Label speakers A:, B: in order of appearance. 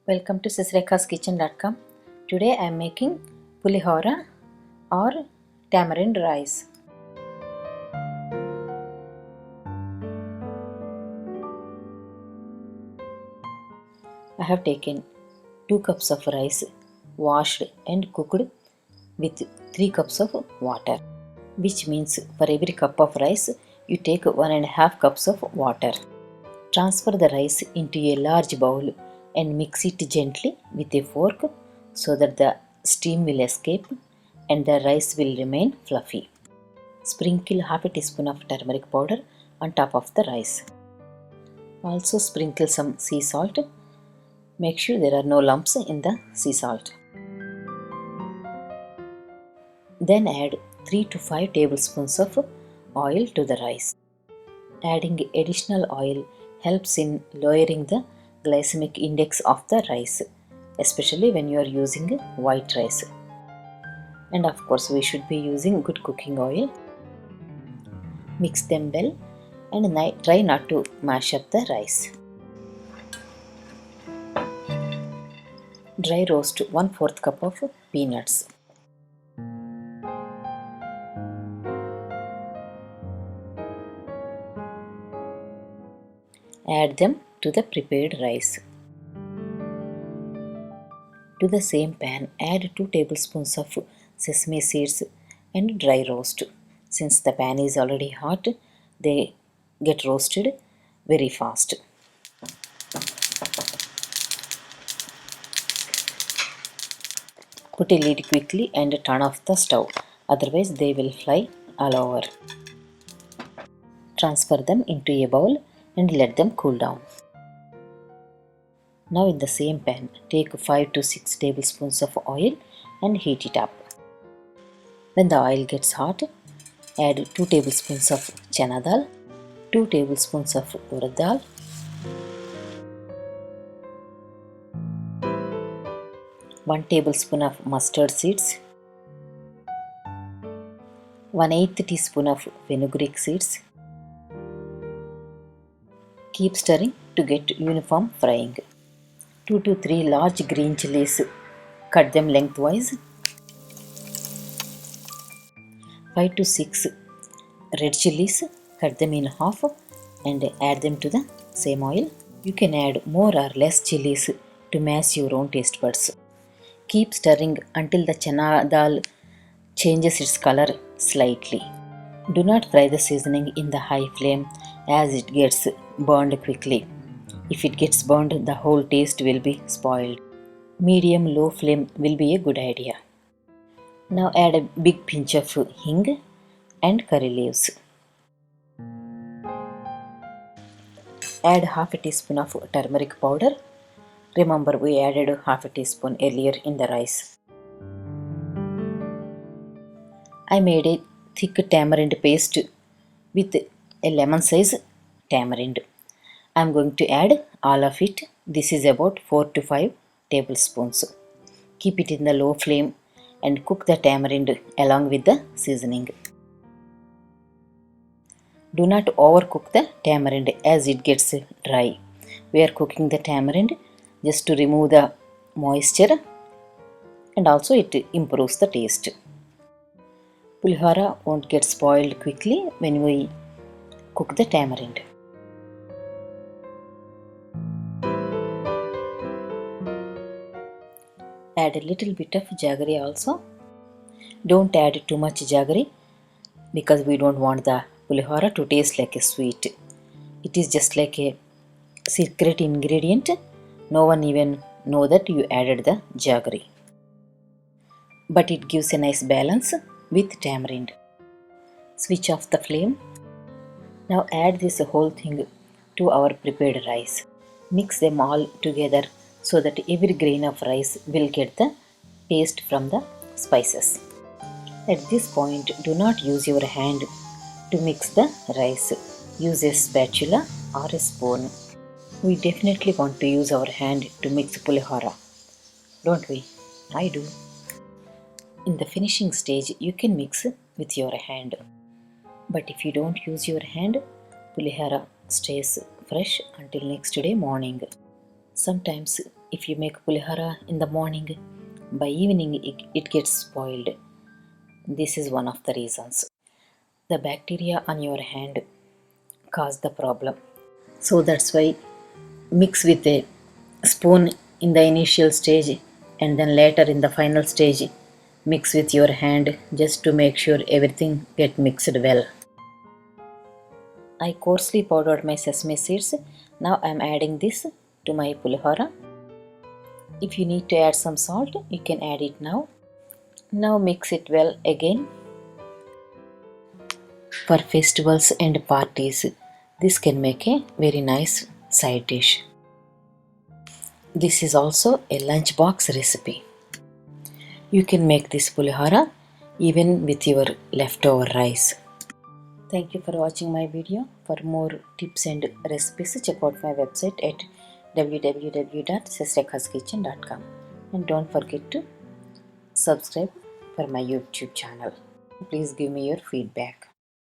A: Welcome to sisrekhaskitchen.com. Today I am making pulihora or tamarind rice. I have taken 2 cups of rice washed and cooked with 3 cups of water, which means for every cup of rice you take 1.5 cups of water. Transfer the rice into a large bowl and mix it gently with a fork so that the steam will escape and the rice will remain fluffy. Sprinkle half a teaspoon of turmeric powder on top of the rice. Also sprinkle some sea salt. Make sure there are no lumps in the sea salt. Then add 3 to 5 tablespoons of oil to the rice. Adding additional oil helps in lowering the glycemic index of the rice, especially when you are using white rice. And of course, we should be using good cooking oil. Mix them well and try not to mash up the rice. Dry roast 1/4 cup of peanuts. Add them to the prepared rice. To the same pan, add 2 tablespoons of sesame seeds and dry roast. Since the pan is already hot, they get roasted very fast. Put a lid quickly and turn off the stove, otherwise they will fly all over. Transfer them into a bowl and let them cool down. Now in the same pan, take 5 to 6 tablespoons of oil and heat it up. When the oil gets hot, add 2 tablespoons of chana dal, 2 tablespoons of urad dal, 1 tablespoon of mustard seeds, 1/8 teaspoon of fenugreek seeds. Keep stirring to get uniform frying. 2 to 3 large green chilies, cut them lengthwise. 5 to 6 red chilies, cut them in half and add them to the same oil. You can add more or less chilies to match your own taste buds. Keep stirring until the chana dal changes its color slightly. Do not fry the seasoning in the high flame as it gets burned quickly. If it gets burned, the whole taste will be spoiled. Medium-low flame will be a good idea. Now add a big pinch of hing and curry leaves. Add half a teaspoon of turmeric powder. Remember, we added half a teaspoon earlier in the rice. I made a thick tamarind paste with a lemon size tamarind. I am going to add all of it. This is about 4 to 5 tablespoons. Keep it in the low flame and cook the tamarind along with the seasoning. Do not overcook the tamarind as it gets dry. We are cooking the tamarind just to remove the moisture and also it improves the taste. Pulihora won't get spoiled quickly when we cook the tamarind. Add a little bit of jaggery also. Don't add too much jaggery because we don't want the pulihora to taste like a sweet. It is just like a secret ingredient. No one even know that you added the jaggery. But it gives a nice balance with tamarind. Switch off the flame. Now add this whole thing to our prepared rice. Mix them all together so that every grain of rice will get the taste from the spices. At this point, do not use your hand to mix the rice. Use a spatula or a spoon. We definitely want to use our hand to mix pulihora, don't we? I do. In the finishing stage, you can mix with your hand. But if you don't use your hand, pulihora stays fresh until next day morning. Sometimes if you make pulihora in the morning, by evening it gets spoiled. This is one of the reasons. The bacteria on your hand cause the problem. So that's why mix with a spoon in the initial stage, and then later in the final stage mix with your hand, just to make sure everything get mixed well. I coarsely powdered my sesame seeds. Now I am adding this to my pulihora. If you need to add some salt, you can add it now. Now mix it well again. For festivals and parties, this can make a very nice side dish. This is also a lunchbox recipe. You can make this pulihora even with your leftover rice. Thank you for watching my video. For more tips and recipes, check out my website at www.sisterkaskitchen.com, and don't forget to subscribe for my YouTube channel. Please give me your feedback.